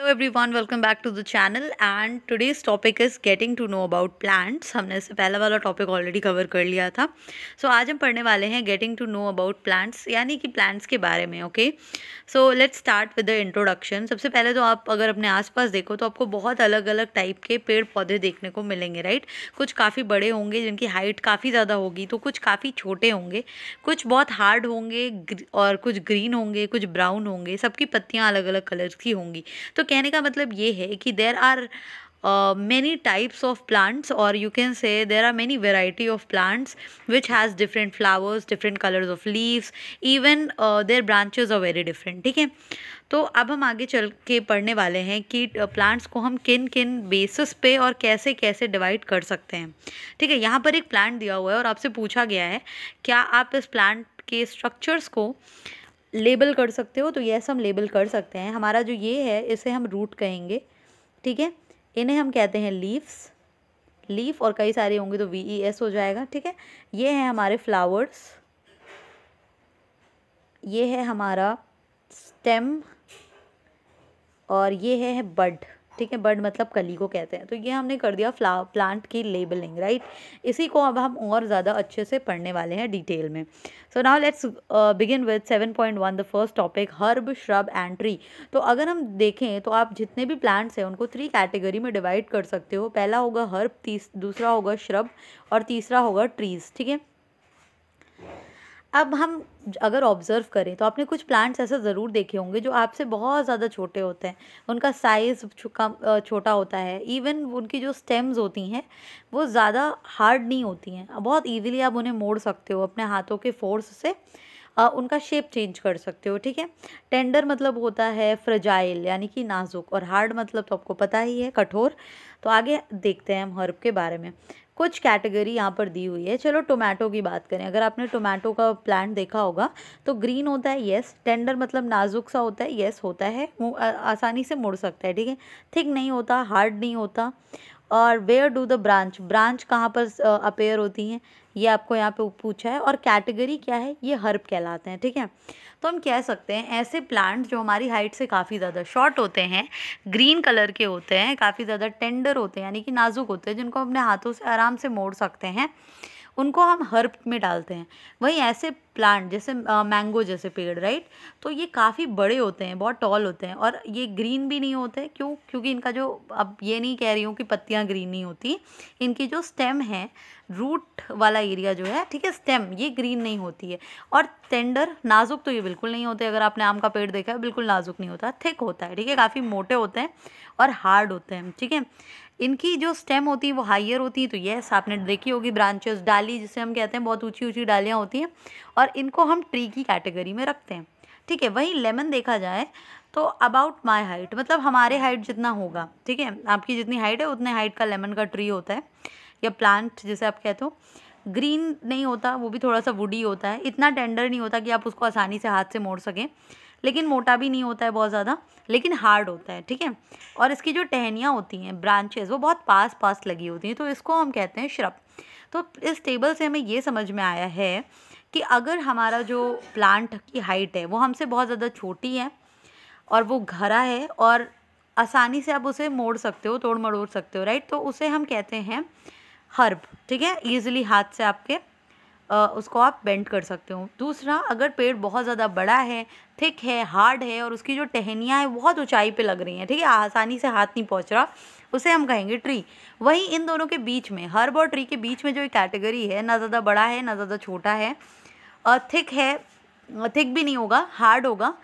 Everyone, welcome back to the channel and today's topic is getting to know about plants. हमने इससे पहला वाला topic already cover कर लिया था। आज हम पढ़ने वाले हैं getting to know about plants, यानी कि प्लांट्स के बारे में। Okay, so let's start with the introduction. सबसे पहले तो आप अगर अपने आसपास देखो तो आपको बहुत अलग अलग टाइप के पेड़ पौधे देखने को मिलेंगे, राइट। कुछ काफ़ी बड़े होंगे जिनकी हाइट काफ़ी ज़्यादा होगी, तो कुछ काफ़ी छोटे होंगे, कुछ बहुत हार्ड होंगे और कुछ ग्रीन होंगे, कुछ ब्राउन होंगे। सबकी पत्तियाँ अलग अलग कलर्स की होंगी। तो कहने का मतलब ये है कि there are many types of plants, or you can say there are many variety of plants which has different flowers, different colors of leaves, even their branches are very different। ठीक है, तो अब हम आगे चल के पढ़ने वाले हैं कि प्लांट्स को हम किन किन बेसिस पे और कैसे कैसे डिवाइड कर सकते हैं। ठीक है, यहाँ पर एक प्लांट दिया हुआ है और आपसे पूछा गया है क्या आप इस प्लांट के स्ट्रक्चर्स को लेबल कर सकते हो। तो यस, हम लेबल कर सकते हैं। हमारा जो ये है इसे हम रूट कहेंगे, ठीक है। इन्हें हम कहते हैं लीव्स, लीफ, और कई सारे होंगे तो VES हो जाएगा, ठीक है। ये है हमारे फ्लावर्स, ये है हमारा स्टेम, और ये है बड, ठीक है। बड मतलब कली को कहते हैं। तो ये हमने कर दिया प्लांट की लेबलिंग, राइट। इसी को अब हम और ज़्यादा अच्छे से पढ़ने वाले हैं डिटेल में। So now let's begin with 7.1 the first topic, herb, shrub and tree. तो अगर हम देखें तो आप जितने भी प्लांट्स हैं उनको 3 कैटेगरी में डिवाइड कर सकते हो। पहला होगा हर्ब, दूसरा होगा श्रब, और तीसरा होगा ट्रीज, ठीक है। अब हम अगर ऑब्ज़र्व करें तो आपने कुछ प्लांट्स ऐसे ज़रूर देखे होंगे जो आपसे बहुत ज़्यादा छोटे होते हैं। उनका साइज़ छोटा होता है। इवन उनकी जो स्टेम्स होती हैं वो ज़्यादा हार्ड नहीं होती हैं, बहुत इजीली आप उन्हें मोड़ सकते हो अपने हाथों के फोर्स से। उनका शेप चेंज कर सकते हो, ठीक है। टेंडर मतलब होता है फ्रजाइल, यानी कि नाजुक, और हार्ड मतलब तो आपको पता ही है, कठोर। तो आगे देखते हैं हम हर्ब के बारे में। कुछ कैटेगरी यहाँ पर दी हुई है। चलो टोमेटो की बात करें। अगर आपने टोमेटो का प्लांट देखा होगा तो ग्रीन होता है, यस। टेंडर मतलब नाजुक सा होता है, यस होता है। आसानी से मुड़ सकता है, ठीक है। थिक नहीं होता, हार्ड नहीं होता। और where do the branch, branch कहाँ पर अपेयर होती हैं, ये आपको यहाँ पे पूछा है। और कैटेगरी क्या है, ये हर्ब कहलाते हैं, ठीक है। तो हम कह सकते हैं ऐसे प्लांट जो हमारी हाइट से काफ़ी ज़्यादा शॉर्ट होते हैं, ग्रीन कलर के होते हैं, काफ़ी ज़्यादा टेंडर होते हैं, यानी कि नाजुक होते हैं, जिनको अपने हाथों से आराम से मोड़ सकते हैं, उनको हम हर्ब में डालते हैं। वहीं ऐसे प्लांट जैसे मैंगो जैसे पेड़, राइट, तो ये काफ़ी बड़े होते हैं, बहुत टॉल होते हैं, और ये ग्रीन भी नहीं होते। क्यों? क्योंकि इनका जो, अब ये नहीं कह रही हूँ कि पत्तियाँ ग्रीन नहीं होती, इनकी जो स्टेम है, रूट वाला एरिया जो है, ठीक है, स्टेम, ये ग्रीन नहीं होती है। और टेंडर, नाजुक तो ये बिल्कुल नहीं होते। अगर आपने आम का पेड़ देखा है, बिल्कुल नाजुक नहीं होता, थिक होता है, ठीक है, काफ़ी मोटे होते हैं और हार्ड होते हैं, ठीक है। इनकी जो स्टेम होती है वो हाइयर होती है। तो यस, आपने देखी होगी ब्रांचेस, डाली जिसे हम कहते हैं, बहुत ऊंची ऊंची डालियाँ होती हैं, और इनको हम ट्री की कैटेगरी में रखते हैं, ठीक है। वहीं लेमन देखा जाए तो अबाउट माई हाइट, मतलब हमारे हाइट जितना होगा, ठीक है, आपकी जितनी हाइट है उतने हाइट का लेमन का ट्री होता है, या प्लांट जिसे आप कहते हो। ग्रीन नहीं होता, वो भी थोड़ा सा वुडी होता है, इतना टेंडर नहीं होता कि आप उसको आसानी से हाथ से मोड़ सकें, लेकिन मोटा भी नहीं होता है बहुत ज़्यादा, लेकिन हार्ड होता है, ठीक है। और इसकी जो टहनियाँ होती हैं, ब्रांचेस, वो बहुत पास पास लगी होती हैं, तो इसको हम कहते हैं श्रब। तो इस टेबल से हमें ये समझ में आया है कि अगर हमारा जो प्लांट की हाइट है वो हमसे बहुत ज़्यादा छोटी है और वो घरा है और आसानी से आप उसे मोड़ सकते हो, तोड़ मरोड़ सकते हो, राइट, तो उसे हम कहते हैं हर्ब, ठीक है। ईजिली हाथ से आपके उसको आप बेंड कर सकते हो। दूसरा, अगर पेड़ बहुत ज़्यादा बड़ा है, थिक है, हार्ड है, और उसकी जो टहनियाँ हैं बहुत ऊंचाई पे लग रही हैं, ठीक है, आसानी से हाथ नहीं पहुंच रहा, उसे हम कहेंगे ट्री। वहीं इन दोनों के बीच में, हर्ब और ट्री के बीच में जो एक कैटेगरी है, ना ज़्यादा बड़ा है ना ज़्यादा छोटा है, थिक है, थिक भी नहीं होगा, हार्ड होगा,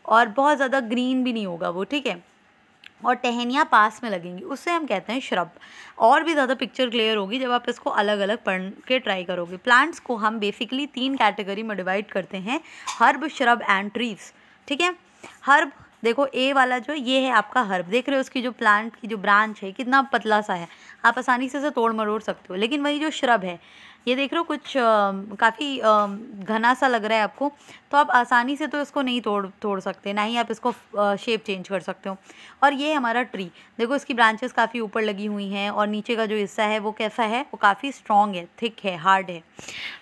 और बहुत ज़्यादा ग्रीन भी नहीं होगा वो, ठीक है, और टहनियाँ पास में लगेंगी, उससे हम कहते हैं श्रब। और भी ज़्यादा पिक्चर क्लियर होगी जब आप इसको अलग अलग पढ़ के ट्राई करोगे। प्लांट्स को हम बेसिकली 3 कैटेगरी में डिवाइड करते हैं, हर्ब, श्रब एंड ट्रीज, ठीक है। हर्ब देखो, ए वाला जो ये है आपका हर्ब, देख रहे हो उसकी जो प्लांट की जो ब्रांच है कितना पतला सा है, आप आसानी से इसे तोड़ मरोड़ सकते हो। लेकिन वही जो श्रब है, ये देख रहे हो कुछ काफ़ी घना सा लग रहा है आपको, तो आप आसानी से तो इसको नहीं तोड़ सकते, ना ही आप इसको शेप चेंज कर सकते हो। और ये हमारा ट्री, देखो इसकी ब्रांचेस काफ़ी ऊपर लगी हुई हैं, और नीचे का जो हिस्सा है वो कैसा है, वो काफ़ी स्ट्रॉन्ग है, थिक है, हार्ड है।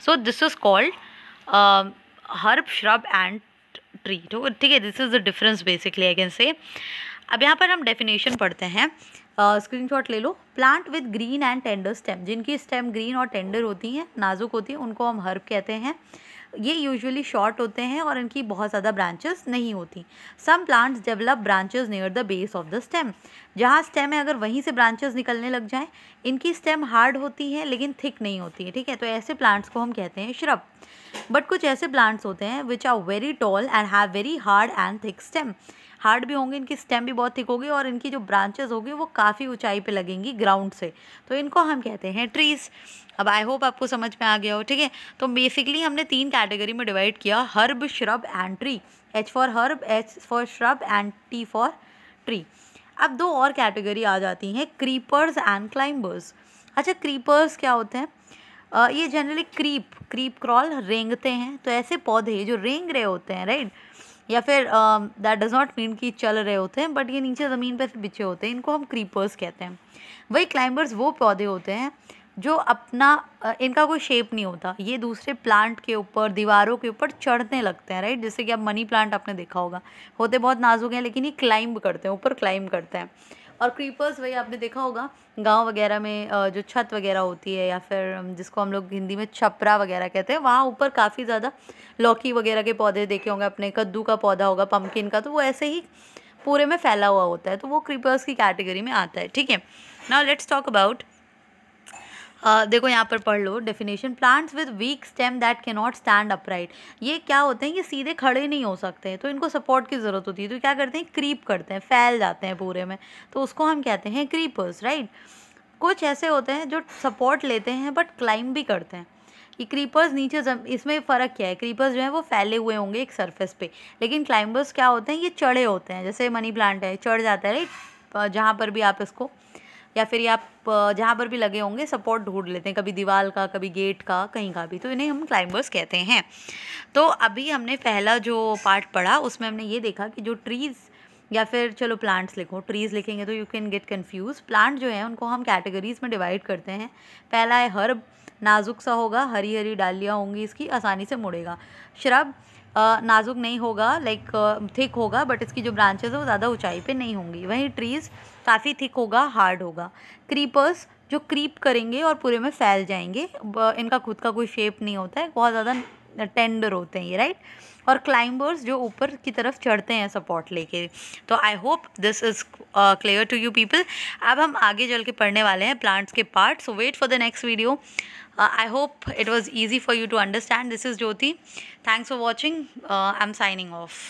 So this is called herb, shrub and tree, ठीक है। This is the difference basically, I can say. अब यहाँ पर हम डेफिनेशन पढ़ते हैं, स्क्रीनशॉट ले लो। Plant with green and tender stem, जिनकी स्टेम ग्रीन और टेंडर होती हैं, नाजुक होती हैं, उनको हम हर्ब कहते हैं। ये यूजुअली शॉर्ट होते हैं और इनकी बहुत ज़्यादा ब्रांचेस नहीं होती। Some plants develop branches near the base of the stem, जहाँ स्टेम है अगर वहीं से ब्रांचेस निकलने लग जाएं। इनकी स्टेम हार्ड होती है लेकिन थिक नहीं होती है, ठीक है। तो ऐसे प्लांट्स को हम कहते हैं श्रब। बट कुछ ऐसे प्लांट्स होते हैं which are very tall and have very hard and thick stem. Hard भी होंगे, इनकी स्टेम भी बहुत थिक होगी और इनकी जो ब्रांचेस होगी वो काफ़ी ऊंचाई पे लगेंगी ग्राउंड से, तो इनको हम कहते हैं ट्रीज़। अब आई होप आपको समझ में आ गया हो, ठीक है। तो बेसिकली हमने 3 कैटेगरी में डिवाइड किया, herb, shrub and tree. H for herb, H for shrub and T for tree. अब 2 और कैटेगरी आ जाती हैं, क्रीपर्स एंड क्लाइंबर्स। अच्छा, क्रीपर्स क्या होते हैं? ये जनरली क्रीप क्रॉल रेंगते हैं। तो ऐसे पौधे जो रेंग रहे होते हैं, राइट, या फिर दैट डज नॉट मीन कि चल रहे होते हैं, बट ये नीचे ज़मीन पे से बिछे होते हैं, इनको हम क्रीपर्स कहते हैं। वही क्लाइंबर्स वो पौधे होते हैं जो अपना इनका कोई शेप नहीं होता, ये दूसरे प्लांट के ऊपर, दीवारों के ऊपर चढ़ने लगते हैं, राइट। जैसे कि अब मनी प्लांट आपने देखा होगा, होते बहुत नाजुक हैं लेकिन ये क्लाइंब करते हैं, ऊपर क्लाइंब करते हैं। और क्रीपर्स वही आपने देखा होगा गांव वगैरह में, जो छत वगैरह होती है या फिर जिसको हम लोग हिंदी में छपरा वगैरह कहते हैं, वहाँ ऊपर काफ़ी ज़्यादा लौकी वगैरह के पौधे देखे होंगे अपने, कद्दू का पौधा होगा, पम्पकिन का, तो वो ऐसे ही पूरे में फैला हुआ होता है, तो वो क्रीपर्स की कैटेगरी में आता है, ठीक है। नाउ लेट्स टॉक अबाउट, देखो यहाँ पर पढ़ लो definition. Plants with weak stem that can not stand upright. ये क्या होते हैं, ये सीधे खड़े नहीं हो सकते, तो इनको सपोर्ट की ज़रूरत होती है। तो क्या करते हैं, क्रीप करते हैं, फैल जाते हैं पूरे में, तो उसको हम कहते हैं क्रीपर्स, राइट। कुछ ऐसे होते हैं जो सपोर्ट लेते हैं बट क्लाइंब भी करते हैं। ये क्रीपर्स नीचे इसमें फ़र्क क्या है, क्रीपर्स जो है वो फैले हुए होंगे एक सरफेस पे, लेकिन क्लाइंबर्स क्या होते हैं, ये चढ़े होते हैं। जैसे मनी प्लांट है, चढ़ जाता है, राइट, जहाँ पर भी आप इसको, या फिर ये आप जहाँ पर भी लगे होंगे सपोर्ट ढूंढ लेते हैं, कभी दीवार का, कभी गेट का, कहीं का भी, तो इन्हें हम क्लाइंबर्स कहते हैं। तो अभी हमने पहला जो पार्ट पढ़ा उसमें हमने ये देखा कि जो ट्रीज़, या फिर चलो प्लांट्स लिखो, ट्रीज़ लिखेंगे तो you can get confuse. Plant जो है उनको हम कैटेगरीज में डिवाइड करते हैं। पहला है हर्ब, नाजुक सा होगा, हरी हरी डालियाँ होंगी इसकी, आसानी से मुड़ेगा। श्रब नाजुक नहीं होगा, लाइक थिक होगा, बट इसकी जो ब्रांचेस है वो ज़्यादा ऊंचाई पे नहीं होंगी। वहीं ट्रीज़ काफ़ी थिक होगा, हार्ड होगा। क्रीपर्स जो क्रीप करेंगे और पूरे में फैल जाएंगे, इनका खुद का कोई शेप नहीं होता है, बहुत ज़्यादा टेंडर होते हैं ये, राइट। और क्लाइंबर्स जो ऊपर की तरफ चढ़ते हैं सपोर्ट लेके। तो I hope this is clear to you people. अब हम आगे चल के पढ़ने वाले हैं प्लांट्स के part, so wait for the next video. I hope it was easy for you to understand. This is Jyoti. Thanks for watching. I'm signing off.